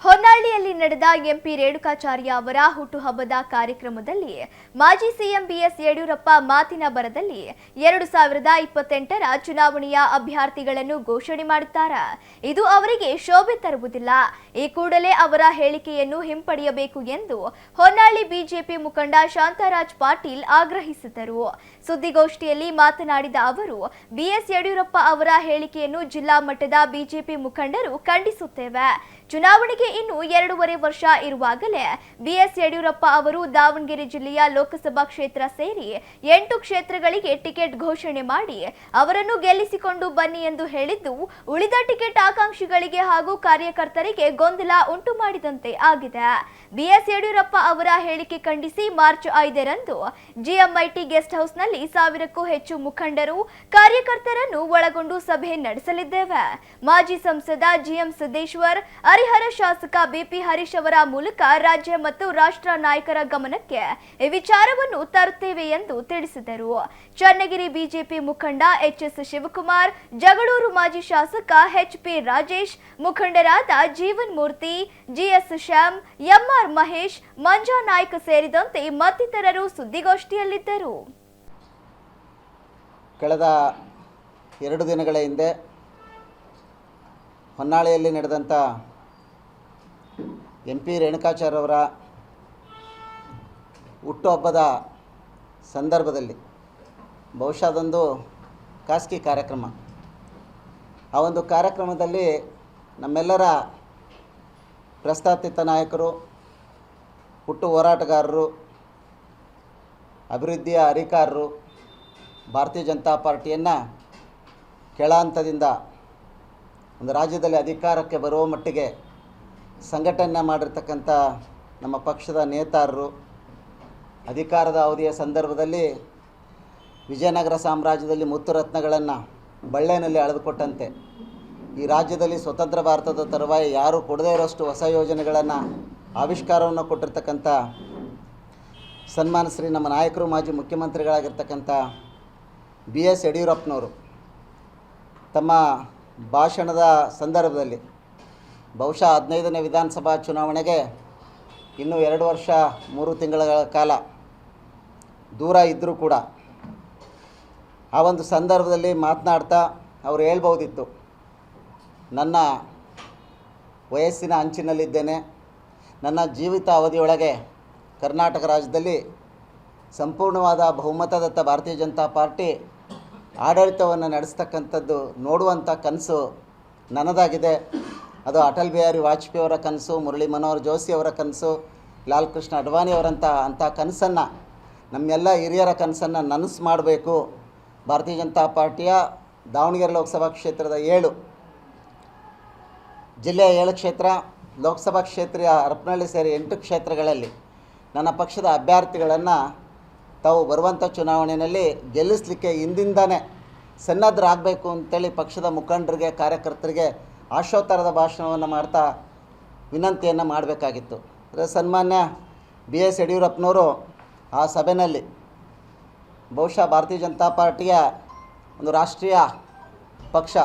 ಹೊನ್ನಾಳಿಯಲ್ಲಿ ನಡೆದ ಎಂಪಿ ರೇಣುಕಾಚಾರ್ಯ ಅವರ ಹುಟ್ಟುಹಬ್ಬದ ಕಾರ್ಯಕ್ರಮದಲ್ಲಿ ಮಾಜಿ ಸಿಎಂ ಬಿಎಸ್ ಯಡಿಯೂರಪ್ಪ ಮಾತಿನ ಬರದಲ್ಲಿ 2028ರ ಚುನಾವಣೆಯ ಅಭ್ಯರ್ಥಿಗಳನ್ನು ಘೋಷಣೆ ಮಾಡುತ್ತಾರೆ. ಇದು ಅವರಿಗೆ ಶೋಭೆ ತರುವುದಿಲ್ಲ. ಈ ಕೂಡಲೇ ಅವರ ಹೇಳಿಕೆಯನ್ನು ಹಿಂಪಡೆಯಬೇಕು ಎಂದು ಹೊನ್ನಾಳಿ ಬಿಜೆಪಿ ಮುಖಂಡ ಶಾಂತರಾಜ್ ಪಾಟೀಲ್ ಆಗ್ರಹಿಸಿದರು. ಸುದ್ದಿಗೋಷ್ಠಿಯಲ್ಲಿ ಮಾತನಾಡಿದ ಅವರು, ಬಿಎಸ್ ಯಡಿಯೂರಪ್ಪ ಅವರ ಹೇಳಿಕೆಯನ್ನು ಜಿಲ್ಲಾ ಮಟ್ಟದ ಬಿಜೆಪಿ ಮುಖಂಡರು ಖಂಡಿಸುತ್ತೇವೆ. ಚುನಾವಣೆಗೆ ಇನ್ನು 2.5 ವರ್ಷ ಇರುವಾಗಲೇ ಬಿಎಸ್ ಯಡಿಯೂರಪ್ಪ ಅವರು ದಾವಣಗೆರೆ ಜಿಲ್ಲೆಯ ಲೋಕಸಭಾ ಕ್ಷೇತ್ರ ಸೇರಿ 8 ಕ್ಷೇತ್ರಗಳಿಗೆ ಟಿಕೆಟ್ ಘೋಷಣೆ ಮಾಡಿ ಅವರನ್ನು ಗೆಲ್ಲಿಸಿಕೊಂಡು ಬನ್ನಿ ಎಂದು ಹೇಳಿದ್ದು ಉಳಿದ ಟಿಕೆಟ್ ಆಕಾಂಕ್ಷಿಗಳಿಗೆ ಹಾಗೂ ಕಾರ್ಯಕರ್ತರಿಗೆ ಗೊಂದಲ ಉಂಟು ಮಾಡಿದಂತೆ ಆಗಿದೆ. ಬಿಎಸ್ ಯಡಿಯೂರಪ್ಪ ಅವರ ಹೇಳಿಕೆ ಖಂಡಿಸಿ ಮಾರ್ಚ್ 5ರಂದು ಜಿಎಂಐಟಿ ಗೆಸ್ಟ್ ಹೌಸ್ನಲ್ಲಿ 1000ಕ್ಕೂ ಹೆಚ್ಚು ಮುಖಂಡರು ಕಾರ್ಯಕರ್ತರನ್ನು ಒಳಗೊಂಡು ಸಭೆ ನಡೆಸಲಿದ್ದೇವೆ. ಮಾಜಿ ಸಂಸದ ಜಿಎಂ ಸಿದ್ದೇಶ್ವರ್, ಹರಿಹರ ಶಾಸಕ ಬಿಪಿ ಹರೀಶ್ ಅವರ ಮೂಲಕ ರಾಜ್ಯ ಮತ್ತು ರಾಷ್ಟ್ರ ನಾಯಕರ ಗಮನಕ್ಕೆ ಈ ವಿಚಾರವನ್ನು ತರುತ್ತೇವೆ ಎಂದು ತಿಳಿಸಿದರು. ಚನ್ನಗಿರಿ ಬಿಜೆಪಿ ಮುಖಂಡ ಎಚ್ಎಸ್ ಶಿವಕುಮಾರ್, ಜಗಳೂರು ಮಾಜಿ ಶಾಸಕ ಎಚ್ಪಿ ರಾಜೇಶ್, ಮುಖಂಡರಾದ ಜೀವನ್ ಮೂರ್ತಿ, ಜಿಎಸ್ ಶ್ಯಾಮ್, ಎಂಆರ್ ಮಹೇಶ್, ಮಂಜಾ ನಾಯ್ಕ ಸೇರಿದಂತೆ ಮತ್ತಿತರರು ಸುದ್ದಿಗೋಷ್ಠಿಯಲ್ಲಿದ್ದರು. ಕಳೆದ 2 ದಿನಗಳ ಹಿಂದೆ ಹೊನ್ನಾಳಿಯಲ್ಲಿ ನಡೆದಂಥ ಎಂಪಿ ರೇಣುಕಾಚಾರ್ಯ ಅವರ ಹುಟ್ಟುಹಬ್ಬದ ಸಂದರ್ಭದಲ್ಲಿ ಬಹುಶಃ ಅದೊಂದು ಖಾಸಗಿ ಕಾರ್ಯಕ್ರಮ. ಆ ಒಂದು ಕಾರ್ಯಕ್ರಮದಲ್ಲಿ ನಮ್ಮೆಲ್ಲರ ಪ್ರಸ್ತಾಪಿತ ನಾಯಕರು, ಹುಟ್ಟು ಹೋರಾಟಗಾರರು, ಅಭಿವೃದ್ಧಿಯ ಹರಿಕಾರರು, ಭಾರತೀಯ ಜನತಾ ಪಾರ್ಟಿಯನ್ನು ಕೆಳ ಹಂತದಿಂದ ಒಂದು ರಾಜ್ಯದಲ್ಲಿ ಅಧಿಕಾರಕ್ಕೆ ಬರುವ ಮಟ್ಟಿಗೆ ಸಂಘಟನೆ ಮಾಡಿರ್ತಕ್ಕಂಥ ನಮ್ಮ ಪಕ್ಷದ ನೇತಾರರು, ಅಧಿಕಾರದ ಅವಧಿಯ ಸಂದರ್ಭದಲ್ಲಿ ವಿಜಯನಗರ ಸಾಮ್ರಾಜ್ಯದಲ್ಲಿ ಮುತ್ತುರತ್ನಗಳನ್ನು ಬಳ್ಳೆನಲ್ಲಿ ಅಳೆದುಕೊಟ್ಟಂತೆ ಈ ರಾಜ್ಯದಲ್ಲಿ ಸ್ವತಂತ್ರ ಭಾರತದ ತರುವಾಯ ಯಾರೂ ಕೊಡದೇ ಇರೋಷ್ಟು ಹೊಸ ಯೋಜನೆಗಳನ್ನು ಆವಿಷ್ಕಾರವನ್ನು ಕೊಟ್ಟಿರ್ತಕ್ಕಂಥ ಸನ್ಮಾನ ಶ್ರೀ ನಮ್ಮ ನಾಯಕರು, ಮಾಜಿ ಮುಖ್ಯಮಂತ್ರಿಗಳಾಗಿರ್ತಕ್ಕಂಥ ಬಿಎಸ್ ಯಡಿಯೂರಪ್ಪನವರು ತಮ್ಮ ಭಾಷಣದ ಸಂದರ್ಭದಲ್ಲಿ ಬಹುಶಃ 15ನೇ ವಿಧಾನಸಭಾ ಚುನಾವಣೆಗೆ ಇನ್ನೂ 2 ವರ್ಷ 3 ತಿಂಗಳ ಕಾಲ ದೂರ ಇದ್ದರೂ ಕೂಡ ಆ ಒಂದು ಸಂದರ್ಭದಲ್ಲಿ ಮಾತನಾಡ್ತಾ ಅವರು ಹೇಳ್ಬೋದಿತ್ತು, ನನ್ನ ವಯಸ್ಸಿನ ಅಂಚಿನಲ್ಲಿದ್ದೇನೆ, ನನ್ನ ಜೀವಿತ ಅವಧಿಯೊಳಗೆ ಕರ್ನಾಟಕ ರಾಜ್ಯದಲ್ಲಿ ಸಂಪೂರ್ಣವಾದ ಬಹುಮತದತ್ತ ಭಾರತೀಯ ಜನತಾ ಪಾರ್ಟಿ ಆಡಳಿತವನ್ನು ನಡೆಸ್ತಕ್ಕಂಥದ್ದು ನೋಡುವಂಥ ಕನಸು ನನ್ನದಾಗಿದೆ. ಅದು ಅಟಲ್ ಬಿಹಾರಿ ವಾಜಪೇಯಿ ಅವರ ಕನಸು, ಮುರಳಿ ಮನೋಹರ್ ಜೋಶಿ ಅವರ ಕನಸು, ಲಾಲ್ ಕೃಷ್ಣ ಅಡ್ವಾಣಿ ಅಂಥ ಕನಸನ್ನು, ನಮ್ಮೆಲ್ಲ ಹಿರಿಯರ ಕನಸನ್ನು ನನಸು ಮಾಡಬೇಕು. ಭಾರತೀಯ ಜನತಾ ಪಾರ್ಟಿಯ ದಾವಣಗೆರೆ ಲೋಕಸಭಾ ಕ್ಷೇತ್ರದ 7 ಜಿಲ್ಲೆಯ 7 ಕ್ಷೇತ್ರ, ಲೋಕಸಭಾ ಕ್ಷೇತ್ರ ಹರಪನಹಳ್ಳಿ ಸೇರಿ 8 ಕ್ಷೇತ್ರಗಳಲ್ಲಿ ನನ್ನ ಪಕ್ಷದ ಅಭ್ಯರ್ಥಿಗಳನ್ನು ತಾವು ಬರುವಂಥ ಚುನಾವಣೆಯಲ್ಲಿ ಗೆಲ್ಲಿಸಲಿಕ್ಕೆ ಹಿಂದಿಂದನೇ ಸನ್ನದ್ಧರಾಗಬೇಕು ಅಂತೇಳಿ ಪಕ್ಷದ ಮುಖಂಡರಿಗೆ, ಕಾರ್ಯಕರ್ತರಿಗೆ ಆಶೋತ್ತರದ ಭಾಷಣವನ್ನು ಮಾಡ್ತಾ ವಿನಂತಿಯನ್ನು ಮಾಡಬೇಕಾಗಿತ್ತು. ಸನ್ಮಾನ್ಯ ಬಿ ಎಸ್ ಯಡಿಯೂರಪ್ಪನವರು ಆ ಸಭೆಯಲ್ಲಿ ಬಹುಶಃ ಭಾರತೀಯ ಜನತಾ ಪಾರ್ಟಿಯ ಒಂದು ರಾಷ್ಟ್ರೀಯ ಪಕ್ಷ,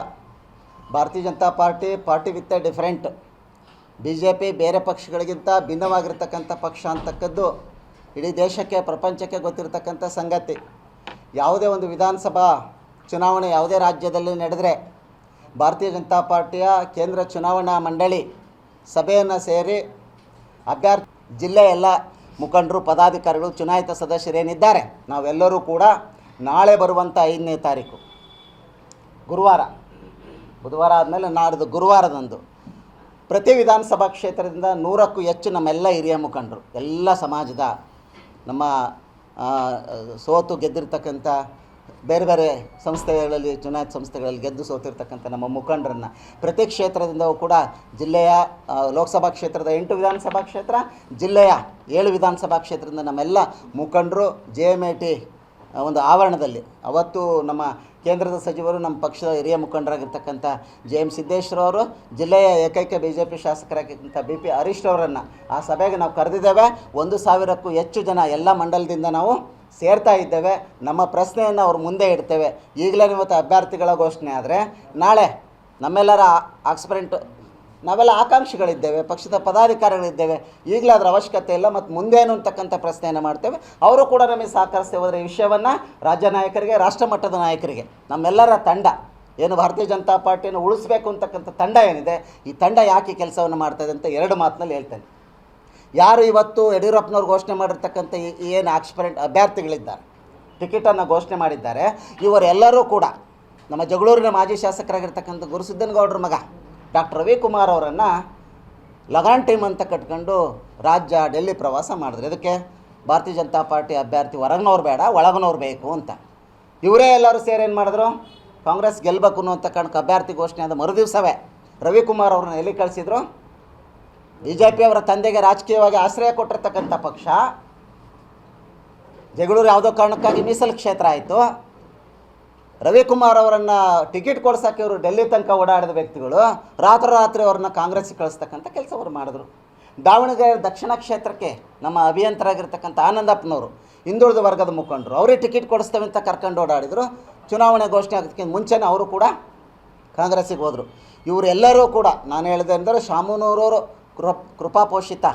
ಭಾರತೀಯ Janata party with A different, B J P ಬೇರೆ ಪಕ್ಷಗಳಿಗಿಂತ ಭಿನ್ನವಾಗಿರ್ತಕ್ಕಂಥ ಪಕ್ಷ ಅಂತಕ್ಕದ್ದು ಇಡೀ ದೇಶಕ್ಕೆ, ಪ್ರಪಂಚಕ್ಕೆ ಗೊತ್ತಿರತಕ್ಕಂಥ ಸಂಗತಿ. ಯಾವುದೇ ಒಂದು ವಿಧಾನಸಭಾ ಚುನಾವಣೆ ಯಾವುದೇ ರಾಜ್ಯದಲ್ಲಿ ನಡೆದರೆ ಭಾರತೀಯ ಜನತಾ ಪಾರ್ಟಿಯ ಕೇಂದ್ರ ಚುನಾವಣಾ ಮಂಡಳಿ ಸಭೆಯನ್ನು ಸೇರಿ ಅಭ್ಯರ್ಥಿ ಜಿಲ್ಲೆಯ ಎಲ್ಲ ಮುಖಂಡರು, ಪದಾಧಿಕಾರಿಗಳು, ಚುನಾಯಿತ ಸದಸ್ಯರೇನಿದ್ದಾರೆ ನಾವೆಲ್ಲರೂ ಕೂಡ ನಾಳೆ ಬರುವಂಥ 5ನೇ ತಾರೀಕು ಗುರುವಾರ, ಬುಧವಾರ ಆದಮೇಲೆ ನಾಡ್ದು ಗುರುವಾರದಂದು ಪ್ರತಿ ವಿಧಾನಸಭಾ ಕ್ಷೇತ್ರದಿಂದ 100ಕ್ಕೂ ಹೆಚ್ಚು ನಮ್ಮೆಲ್ಲ ಹಿರಿಯ ಮುಖಂಡರು, ಎಲ್ಲ ಸಮಾಜದ ನಮ್ಮ ಸೋತು ಗೆದ್ದಿರ್ತಕ್ಕಂಥ ಬೇರೆ ಬೇರೆ ಸಂಸ್ಥೆಗಳಲ್ಲಿ, ಚುನಾಯಿತ ಸಂಸ್ಥೆಗಳಲ್ಲಿ ಗೆದ್ದು ಸೋತಿರ್ತಕ್ಕಂಥ ನಮ್ಮ ಮುಖಂಡರನ್ನು ಪ್ರತಿ ಕ್ಷೇತ್ರದಿಂದವೂ ಕೂಡ ಜಿಲ್ಲೆಯ ಲೋಕಸಭಾ ಕ್ಷೇತ್ರದ 8 ವಿಧಾನಸಭಾ ಕ್ಷೇತ್ರ, ಜಿಲ್ಲೆಯ 7 ವಿಧಾನಸಭಾ ಕ್ಷೇತ್ರದಿಂದ ನಮ್ಮೆಲ್ಲ ಮುಖಂಡರು JMIT ಒಂದು ಆವರಣದಲ್ಲಿ ಅವತ್ತು ನಮ್ಮ ಕೇಂದ್ರದ ಸಚಿವರು, ನಮ್ಮ ಪಕ್ಷದ ಹಿರಿಯ ಮುಖಂಡರಾಗಿರ್ತಕ್ಕಂಥ JM ಸಿದ್ದೇಶ್ವರ ಅವರು, ಜಿಲ್ಲೆಯ ಏಕೈಕ BJP ಶಾಸಕರಾಗಿರ್ತಕ್ಕಂಥ BP ಹರೀಶ್ ಅವರನ್ನು ಆ ಸಭೆಗೆ ನಾವು ಕರೆದಿದ್ದೇವೆ. 1000ಕ್ಕೂ ಹೆಚ್ಚು ಜನ ಎಲ್ಲ ಮಂಡಲದಿಂದ ನಾವು ಸೇರ್ತಾ ಇದ್ದೇವೆ. ನಮ್ಮ ಪ್ರಶ್ನೆಯನ್ನು ಅವ್ರ ಮುಂದೆ ಇಡ್ತೇವೆ. ಈಗಲೇ ಇವತ್ತು ಅಭ್ಯರ್ಥಿಗಳ ಘೋಷಣೆ ಆದರೆ ನಾಳೆ ನಮ್ಮೆಲ್ಲರ ಆಕ್ಸ್ಪರೆಂಟ್ ನಾವೆಲ್ಲ ಆಕಾಂಕ್ಷಿಗಳಿದ್ದೇವೆ, ಪಕ್ಷದ ಪದಾಧಿಕಾರಿಗಳಿದ್ದೇವೆ. ಈಗಲೇ ಅದರ ಅವಶ್ಯಕತೆ ಇಲ್ಲ ಮತ್ತು ಮುಂದೇನು ಅಂತಕ್ಕಂಥ ಪ್ರಶ್ನೆಯನ್ನು ಮಾಡ್ತೇವೆ. ಅವರು ಕೂಡ ನಮಗೆ ಸಹಕರಿಸ್ತೇ ಹೋದರೆ ಈ ವಿಷಯವನ್ನು ರಾಜ್ಯ ನಾಯಕರಿಗೆ, ರಾಷ್ಟ್ರ ಮಟ್ಟದ ನಾಯಕರಿಗೆ, ನಮ್ಮೆಲ್ಲರ ತಂಡ ಏನು ಭಾರತೀಯ ಜನತಾ ಪಾರ್ಟಿಯನ್ನು ಉಳಿಸ್ಬೇಕು ಅಂತಕ್ಕಂಥ ತಂಡ ಏನಿದೆ, ಈ ತಂಡ ಯಾಕೆ ಕೆಲಸವನ್ನು ಮಾಡ್ತಾಯಿದೆ ಅಂತ ಎರಡು ಮಾತಿನಲ್ಲಿ ಹೇಳ್ತೇನೆ. ಯಾರು ಇವತ್ತು ಯಡಿಯೂರಪ್ಪನವ್ರು ಘೋಷಣೆ ಮಾಡಿರ್ತಕ್ಕಂಥ ಏನು ಆಕ್ಸ್ಪರೆಂಟ್ ಅಭ್ಯರ್ಥಿಗಳಿದ್ದಾರೆ, ಟಿಕೆಟನ್ನು ಘೋಷಣೆ ಮಾಡಿದ್ದಾರೆ, ಇವರೆಲ್ಲರೂ ಕೂಡ ನಮ್ಮ ಜಗಳೂರಿನ ಮಾಜಿ ಶಾಸಕರಾಗಿರ್ತಕ್ಕಂಥ ಗುರುಸಿದ್ದನಗೌಡರ ಮಗ ಡಾಕ್ಟರ್ ರವಿಕುಮಾರ್ ಅವರನ್ನು ಲಗಾನ್ ಟೀಮ್ ಅಂತ ಕಟ್ಕೊಂಡು ರಾಜ್ಯ ಡೆಲ್ಲಿ ಪ್ರವಾಸ ಮಾಡಿದ್ರು. ಇದಕ್ಕೆ ಭಾರತೀಯ ಜನತಾ ಪಾರ್ಟಿ ಅಭ್ಯರ್ಥಿ ಹೊರಗಿನವ್ರು ಬೇಡ, ಒಳಗಿನವ್ರು ಬೇಕು ಅಂತ. ಇವರೇ ಎಲ್ಲರೂ ಸೇರಿ ಏನು ಮಾಡಿದ್ರು, ಕಾಂಗ್ರೆಸ್ ಗೆಲ್ಲಬೇಕು ಅನ್ನುವಂಥ ಕಾರಣಕ್ಕೆ ಅಭ್ಯರ್ಥಿ ಘೋಷಣೆ ಆದ ಮರುದಿವಸವೇ ರವಿಕುಮಾರ್ ಅವ್ರನ್ನ ಎಲ್ಲಿ ಕಳಿಸಿದ್ರು, ಬಿ ಜೆ ಪಿಯವರ ತಂದೆಗೆ ರಾಜಕೀಯವಾಗಿ ಆಶ್ರಯ ಕೊಟ್ಟಿರ್ತಕ್ಕಂಥ ಪಕ್ಷ ಜಗಳೂರು ಯಾವುದೋ ಕಾರಣಕ್ಕಾಗಿ ಮೀಸಲು ಕ್ಷೇತ್ರ ಆಯಿತು. ರವಿಕುಮಾರ್ ಅವರನ್ನು ಟಿಕೆಟ್ ಕೊಡ್ಸೋಕ್ಕೆ ಇವರು ಡೆಲ್ಲಿ ತನಕ ಓಡಾಡಿದ ವ್ಯಕ್ತಿಗಳು ರಾತ್ರಿ ಅವ್ರನ್ನ ಕಾಂಗ್ರೆಸ್ಸಿಗೆ ಕಳಿಸ್ತಕ್ಕಂಥ ಕೆಲಸ ಅವರು ಮಾಡಿದ್ರು. ದಾವಣಗೆರೆ ದಕ್ಷಿಣ ಕ್ಷೇತ್ರಕ್ಕೆ ನಮ್ಮ ಅಭಿಯಂತರಾಗಿರ್ತಕ್ಕಂಥ ಆನಂದಪ್ಪನವರು ಹಿಂದುಳಿದ ವರ್ಗದ ಮುಖಂಡರು, ಅವರೇ ಟಿಕೆಟ್ ಕೊಡಿಸ್ತೇವೆ ಅಂತ ಕರ್ಕೊಂಡು ಓಡಾಡಿದರು. ಚುನಾವಣೆ ಘೋಷಣೆ ಆಗೋದಕ್ಕಿಂತ ಮುಂಚೆನೇ ಅವರು ಕೂಡ ಕಾಂಗ್ರೆಸ್ಸಿಗೆ ಹೋದರು. ಇವರೆಲ್ಲರೂ ಕೂಡ ನಾನು ಹೇಳಿದೆ ಅಂದರೆ ಶಾಮನೂರವರು ಕೃಪಾಪೋಷಿತ